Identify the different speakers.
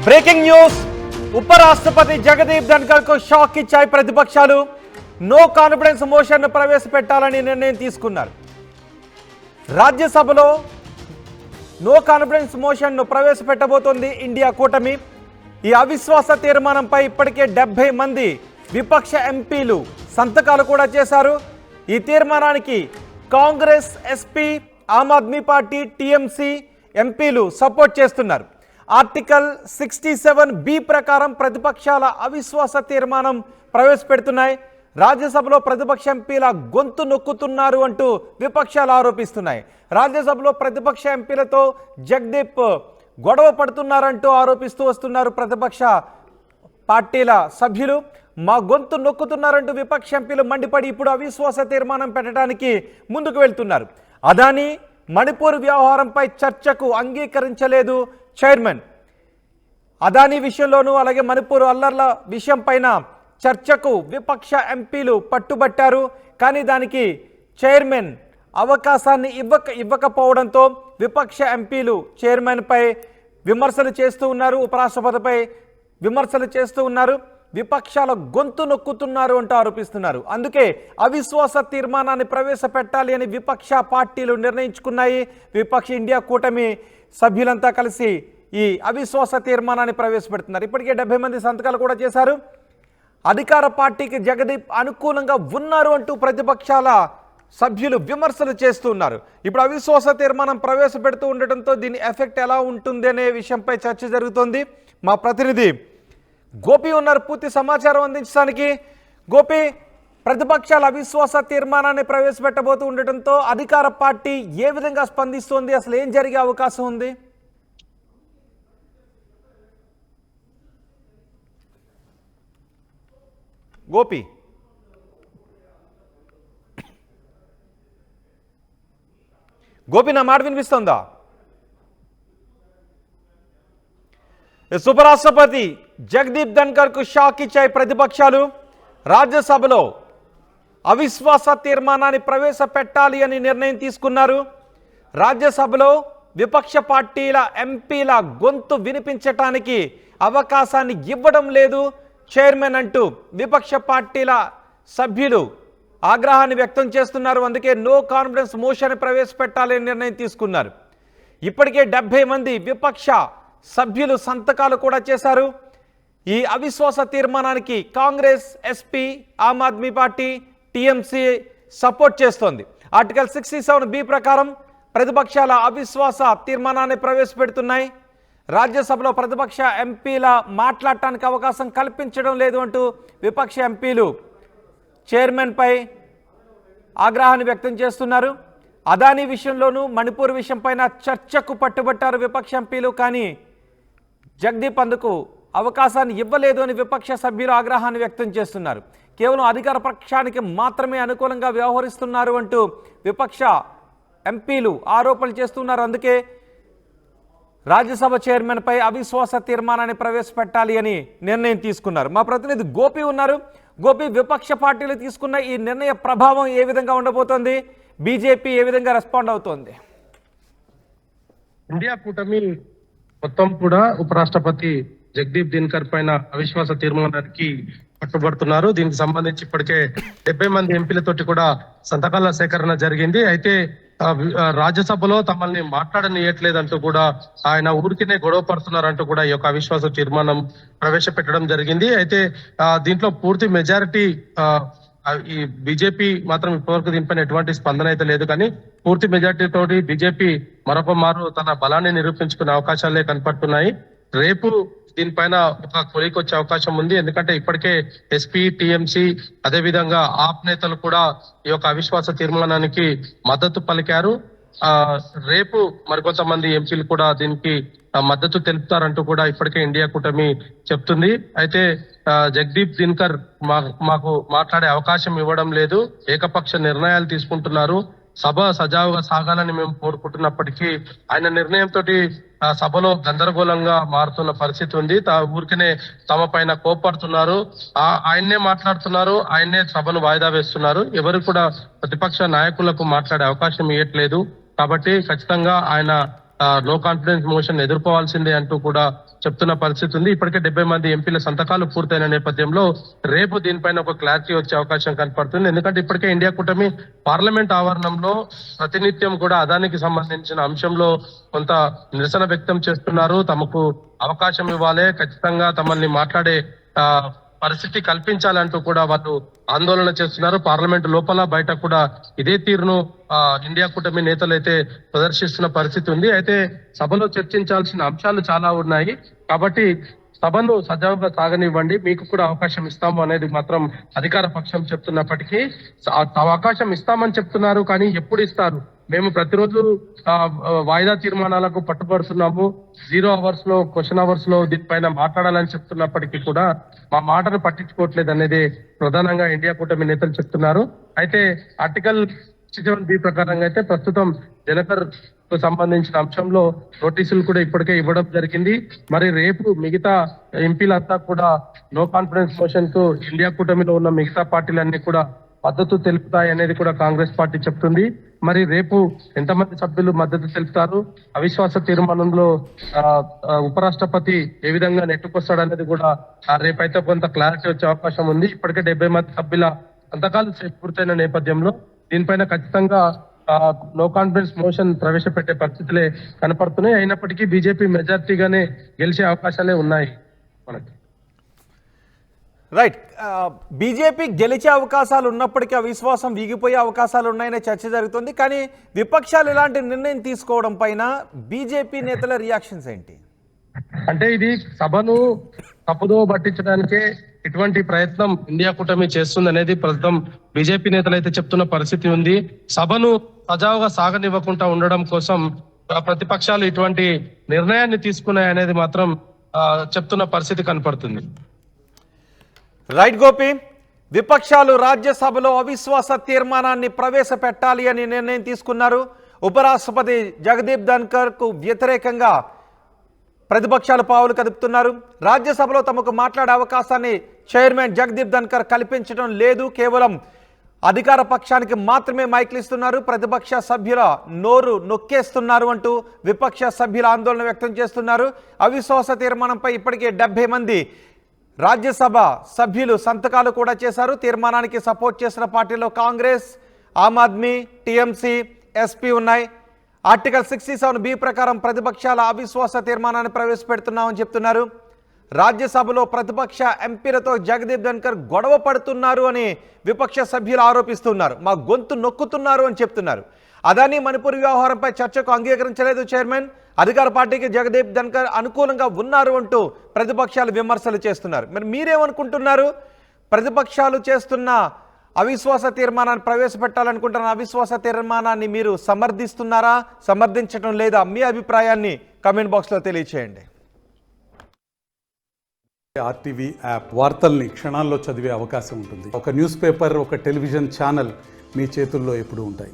Speaker 1: Breaking news, ఉపరాష్ట్రపతి జగదీప్ ధన్కర్ కు shock ఇచ్చాయి ప్రతిపక్షాలు. నో కాన్ఫిడెన్స్ మోషన్ ప్రవేశపెట్టాలని నిర్ణయం తీసుకున్నారు. రాజ్యసభలో నో కాన్ఫిడెన్స్ మోషన్ ప్రవేశపెట్టబోతోంది ఇండియా కూటమి. ఈ అవిశ్వాస తీర్మానంపై ఇప్పటికే 70 మంది విపక్ష ఎంపీలు సంతకాలు కూడా చేశారు. ఈ తీర్మానానికి Congress, SP, Aam Aadmi party, TMC ఎంపీలు సపోర్ట్ చేస్తున్నారు. ఆర్టికల్ 67B ప్రకారం ప్రతిపక్షాల అవిశ్వాస తీర్మానం ప్రవేశపెడుతున్నాయి. రాజ్యసభలో ప్రతిపక్ష ఎంపీల గొంతు నొక్కుతున్నారు అంటూ విపక్షాలు ఆరోపిస్తున్నాయి. రాజ్యసభలో ప్రతిపక్ష ఎంపీలతో జగదీప్ గొడవ పడుతున్నారంటూ ఆరోపిస్తూ వస్తున్నారు ప్రతిపక్ష పార్టీల సభ్యులు. మా గొంతు నొక్కుతున్నారంటూ విపక్ష ఎంపీలు మండిపడి ఇప్పుడు అవిశ్వాస తీర్మానం పెట్టడానికి ముందుకు వెళ్తున్నారు. అదానీ మణిపూర్ వ్యవహారంపై చర్చకు అంగీకరించలేదు చైర్మన్. అదానీ విషయంలోనూ అలాగే మణిపూర్ అల్లర్ల విషయం పైన చర్చకు విపక్ష ఎంపీలు పట్టుబట్టారు. కానీ దానికి చైర్మన్ అవకాశాన్ని ఇవ్వకపోవడంతో విపక్ష ఎంపీలు చైర్మన్పై విమర్శలు చేస్తూ ఉన్నారు, ఉపరాష్ట్రపతిపై విమర్శలు చేస్తూ ఉన్నారు. విపక్షాల గొంతు నొక్కుతున్నారు అంటూ ఆరోపిస్తున్నారు. అందుకే అవిశ్వాస తీర్మానాన్ని ప్రవేశపెట్టాలి అని విపక్ష పార్టీలు నిర్ణయించుకున్నాయి. విపక్ష ఇండియా కూటమి సభ్యులంతా కలిసి ఈ అవిశ్వాస తీర్మానాన్ని ప్రవేశపెడుతున్నారు. ఇప్పటికే 70 మంది సంతకాలు కూడా చేశారు. అధికార పార్టీకి జగదీప్ అనుకూలంగా ఉన్నారు అంటూ ప్రతిపక్షాల సభ్యులు విమర్శలు చేస్తూ ఉన్నారు. ఇప్పుడు అవిశ్వాస తీర్మానం ప్రవేశపెడుతూ ఉండటంతో దీని ఎఫెక్ట్ ఎలా ఉంటుంది అనే విషయంపై చర్చ జరుగుతోంది. మా ప్రతినిధి గోపి ఉన్నారు పూర్తి సమాచారం అందించడానికి. గోపి, ప్రతిపక్షాల అవిశ్వాస తీర్మానాన్ని ప్రవేశపెట్టబోతూ ఉండటంతో అధికార పార్టీ ఏ విధంగా స్పందిస్తోంది, అసలు ఏం జరిగే అవకాశం ఉంది? గోపి, నా మాట వినిపిస్తుందా? ఉపరాష్ట్రపతి జగదీప్ ధన్కర్ కు షాక్ ఇచ్చాయి ప్రతిపక్షాలు. రాజ్యసభలో అవిశ్వాస తీర్మానాన్ని ప్రవేశపెట్టాలి అని నిర్ణయం తీసుకున్నారు. రాజ్యసభలో విపక్ష పార్టీల ఎంపీల గొంతు వినిపించటానికి అవకాశాన్ని ఇవ్వడం లేదు చైర్మన్ అంటూ విపక్ష పార్టీల సభ్యులు ఆగ్రహాన్ని వ్యక్తం చేస్తున్నారు. అందుకే నో కాన్ఫిడెన్స్ మోషన్ ప్రవేశపెట్టాలని నిర్ణయం తీసుకున్నారు. ఇప్పటికే 70 మంది విపక్ష సభ్యులు సంతకాలు కూడా చేశారు. ఈ అవిశ్వాస తీర్మానానికి Congress, SP, Aam Aadmi party, TMC support చేస్తోంది. ఆర్టికల్ 67B ప్రకారం ప్రతిపక్షాల అవిశ్వాస తీర్మానాన్ని ప్రవేశపెడుతున్నాయి. రాజ్యసభలో ప్రతిపక్ష ఎంపీల మాట్లాడటానికి అవకాశం కల్పించడం లేదు అంటూ విపక్ష ఎంపీలు చైర్మన్పై ఆగ్రహాన్ని వ్యక్తం చేస్తున్నారు. అదానీ విషయంలోనూ మణిపూర్ విషయం పైన చర్చకు పట్టుబట్టారు విపక్ష ఎంపీలు. కానీ జగదీప్ అందుకు అవకాశాన్ని ఇవ్వలేదు అని విపక్ష సభ్యులు ఆగ్రహాన్ని వ్యక్తం చేస్తున్నారు. కేవలం అధికార పక్షానికి మాత్రమే అనుకూలంగా వ్యవహరిస్తున్నారు అంటూ విపక్ష ఎంపీలు ఆరోపణలు చేస్తున్నారు. అందుకే రాజ్యసభ చైర్మన్పై అవిశ్వాస తీర్మానాన్ని ప్రవేశపెట్టాలి అని నిర్ణయం తీసుకున్నారు. మా ప్రతినిధి గోపి ఉన్నారు. గోపి, విపక్ష పార్టీలు తీసుకున్న ఈ నిర్ణయ ప్రభావం ఏ విధంగా ఉండబోతోంది? బీజేపీ ఏ విధంగా రెస్పాండ్ అవుతోంది?
Speaker 2: ఇండియా కూటమి మొత్తం కూడా ఉపరాష్ట్రపతి జగదీప్ ధన్కర్ పైన అవిశ్వాస తీర్మానానికి పట్టుబడుతున్నారు. దీనికి సంబంధించి ఇప్పటికే 70 మంది ఎంపీలతోటి కూడా సంతకాల సేకరణ జరిగింది. అయితే రాజ్యసభలో తమల్ని మాట్లాడనీయట్లేదంటూ కూడా ఆయన ఊరికినే గొడవ పడుతున్నారంటూ కూడా ఈ యొక్క అవిశ్వాస తీర్మానం ప్రవేశపెట్టడం జరిగింది. అయితే దీంట్లో పూర్తి మెజారిటీ ఈ బీజేపీ మాత్రం ఇప్పటివరకు దీనిపైన ఎటువంటి స్పందన అయితే లేదు. కానీ పూర్తి మెజారిటీ తోటి బీజేపీ మరొక మారు తన బలాన్ని నిరూపించుకునే అవకాశాలే కనపడుతున్నాయి. రేపు దీనిపైన ఒక కొలికి వచ్చే అవకాశం ఉంది. ఎందుకంటే ఇప్పటికే ఎస్పీ, టీఎంసీ అదే విధంగా ఆప్ నేతలు కూడా ఈ యొక్క అవిశ్వాస తీర్మానానికి మద్దతు పలికారు. రేపు మరికొంతమంది ఎంపీలు కూడా దీనికి మద్దతు తెలుపుతారంటూ కూడా ఇప్పటికే ఇండియా కూటమి చెప్తుంది. అయితే జగదీప్ ధన్కర్ మాకు మాట్లాడే అవకాశం ఇవ్వడం లేదు, ఏకపక్ష నిర్ణయాలు తీసుకుంటున్నారు, సభ సజావుగా సాగాలని మేము కోరుకుంటున్నప్పటికీ ఆయన నిర్ణయంతో సభలో గందరగోళంగా మారుతున్న పరిస్థితి ఉంది. ఊరికనే తమ పైన కోపడుతున్నారు, ఆయన్నే మాట్లాడుతున్నారు, ఆయన్నే సభను వాయిదా వేస్తున్నారు. ఎవరు కూడా ప్రతిపక్ష నాయకులకు మాట్లాడే అవకాశం ఇవ్వట్లేదు. కాబట్టి ఖచ్చితంగా ఆయన నో కాన్ఫిడెన్స్ మోషన్ ఎదుర్కోవాల్సిందే అంటూ కూడా చెప్తున్న పరిస్థితి ఉంది. ఇప్పటికే 70 మంది ఎంపీల సంతకాలు పూర్తయిన నేపథ్యంలో రేపు దీనిపైన ఒక క్లారిటీ వచ్చే అవకాశం కనపడుతుంది. ఎందుకంటే ఇప్పటికే ఇండియా కూటమి పార్లమెంట్ ఆవరణంలో ప్రతినిత్యం కూడా అదానికి సంబంధించిన అంశంలో కొంత నిరసన వ్యక్తం చేస్తున్నారు. తమకు అవకాశం ఇవ్వాలి, ఖచ్చితంగా తమల్ని మాట్లాడే పరిస్థితి కల్పించాలంటూ కూడా వాళ్ళు ఆందోళన చేస్తున్నారు. పార్లమెంట్ లోపల బయట కూడా ఇదే తీరును ఇండియా కూటమి నేతలు అయితే ప్రదర్శిస్తున్న పరిస్థితి ఉంది. అయితే సభలో చర్చించాల్సిన అంశాలు చాలా ఉన్నాయి కాబట్టి సభను సజావుగా సాగనివ్వండి, మీకు కూడా అవకాశం ఇస్తాము అనేది మాత్రం అధికార పక్షం చెప్తున్నప్పటికీ అవకాశం ఇస్తామని చెప్తున్నారు. కానీ ఎప్పుడు ఇస్తారు? మేము ప్రతిరోజు వాయిదా తీర్మానాలకు పట్టుబడుతున్నాము. 0 hours లో క్వశ్చన్ అవర్స్ లో దీనిపైన మాట్లాడాలని చెప్తున్నప్పటికీ కూడా మా మాటను పట్టించుకోవట్లేదు అనేది ప్రధానంగా ఇండియా కూటమి నేతలు చెప్తున్నారు. అయితే ఆర్టికల్ 67B ప్రకారంగా అయితే ప్రస్తుతం దినకర్ కు సంబంధించిన అంశంలో నోటీసులు కూడా ఇప్పటికే ఇవ్వడం జరిగింది. మరి రేపు మిగతా ఎంపీలంతా కూడా నో కాన్ఫిడెన్స్ మోషన్ కు ఇండియా కూటమిలో ఉన్న మిగతా పార్టీలన్నీ కూడా మద్దతు తెలుపుతాయి అనేది కూడా కాంగ్రెస్ పార్టీ చెప్తుంది. మరి రేపు ఎంతమంది సభ్యులు మద్దతు తెలుపుతారు, అవిశ్వాస తీర్మానంలో ఉపరాష్ట్రపతి ఏ విధంగా నెట్టుకొస్తాడనేది కూడా రేపైతే కొంత క్లారిటీ వచ్చే అవకాశం ఉంది. ఇప్పటికే 70 మంది సభ్యుల సంతకాలు పూర్తయిన నేపథ్యంలో దీనిపైన ఖచ్చితంగా నో కాన్ఫిడెన్స్ మోషన్ ప్రవేశపెట్టే పరిస్థితులే కనపడుతున్నాయి. అయినప్పటికీ బీజేపీ మెజార్టీగానే గెలిచే అవకాశాలే ఉన్నాయి మనకి.
Speaker 1: రైట్, బీజేపీ గెలిచే అవకాశాలు ఉన్నప్పటికీ అవిశ్వాసం వీగిపోయే అవకాశాలు ఉన్నాయనే చర్చ జరుగుతుంది. కానీ విపక్షాలు ఇలాంటి నిర్ణయం తీసుకోవడం పైన బీజేపీ నేతల రియాక్షన్స్ ఏంటి?
Speaker 2: అంటే ఇది సభను తప్పుదో పట్టించడానికే ఇటువంటి ప్రయత్నం ఇండియా కూటమి చేస్తుంది అనేది ప్రస్తుతం బీజేపీ నేతలు అయితే చెప్తున్న పరిస్థితి ఉంది. సభను సజావుగా సాగనివ్వకుండా ఉండడం కోసం ప్రతిపక్షాలు ఇటువంటి నిర్ణయాన్ని తీసుకున్నాయి అనేది మాత్రం చెప్తున్న పరిస్థితి కనపడుతుంది.
Speaker 1: రైట్ గోపి, విపక్షాలు రాజ్యసభలో అవిశ్వాస తీర్మానాన్ని ప్రవేశపెట్టాలి అని నిర్ణయం తీసుకున్నారు. ఉపరాష్ట్రపతి జగదీప్ ధన్కర్ కు వ్యతిరేకంగా ప్రతిపక్షాలు పావులు కదుపుతున్నారు. రాజ్యసభలో తమకు మాట్లాడే అవకాశాన్ని చైర్మన్ జగదీప్ ధన్కర్ కల్పించడం లేదు, కేవలం అధికార పక్షానికి మాత్రమే మైకులు ఇస్తున్నారు, ప్రతిపక్ష సభ్యుల నోరు నొక్కేస్తున్నారు అంటూ విపక్ష సభ్యుల ఆందోళన వ్యక్తం చేస్తున్నారు. అవిశ్వాస తీర్మానంపై ఇప్పటికే 70 మంది రాజ్యసభ సభ్యులు సంతకాలు కూడా చేశారు. తీర్మానానికి సపోర్ట్ చేసిన పార్టీలో కాంగ్రెస్, ఆమ్ ఆద్మీ, టీఎంసీ, ఎస్పీ ఉన్నాయి. ఆర్టికల్ 67B ప్రకారం ప్రతిపక్షాల అవిశ్వాస తీర్మానాన్ని ప్రవేశపెడుతున్నామని చెప్తున్నారు. రాజ్యసభలో ప్రతిపక్ష ఎంపీలతో జగదీప్ ధన్కర్ గొడవ పడుతున్నారు అని విపక్ష సభ్యులు ఆరోపిస్తున్నారు. మా గొంతు నొక్కుతున్నారు అని చెప్తున్నారు. అదానీ మణిపూర్ వ్యవహారంపై చర్చకు అంగీకరించలేదు చైర్మన్. అధికార పార్టీకి జగదీప్ ధన్కర్ అనుకూలంగా ఉన్నారు అంటూ ప్రతిపక్షాలు విమర్శలు చేస్తున్నారు. మరి మీరేమనుకుంటున్నారు? ప్రతిపక్షాలు చేస్తున్న అవిశ్వాస తీర్మానాన్ని ప్రవేశపెట్టాలనుకుంటున్న అవిశ్వాస తీర్మానాన్ని మీరు సమర్థిస్తున్నారా, సమర్థించడం లేదా? మీ అభిప్రాయాన్ని కామెంట్ బాక్స్లో తెలియచేయండి.
Speaker 3: ఆర్టీవీ యాప్ వార్తల్ని క్షణాల్లో చదివే అవకాశం ఉంటుంది. ఒక న్యూస్ పేపర్, ఒక టెలివిజన్ ఛానల్ మీ చేతుల్లో ఎప్పుడూ ఉంటాయి.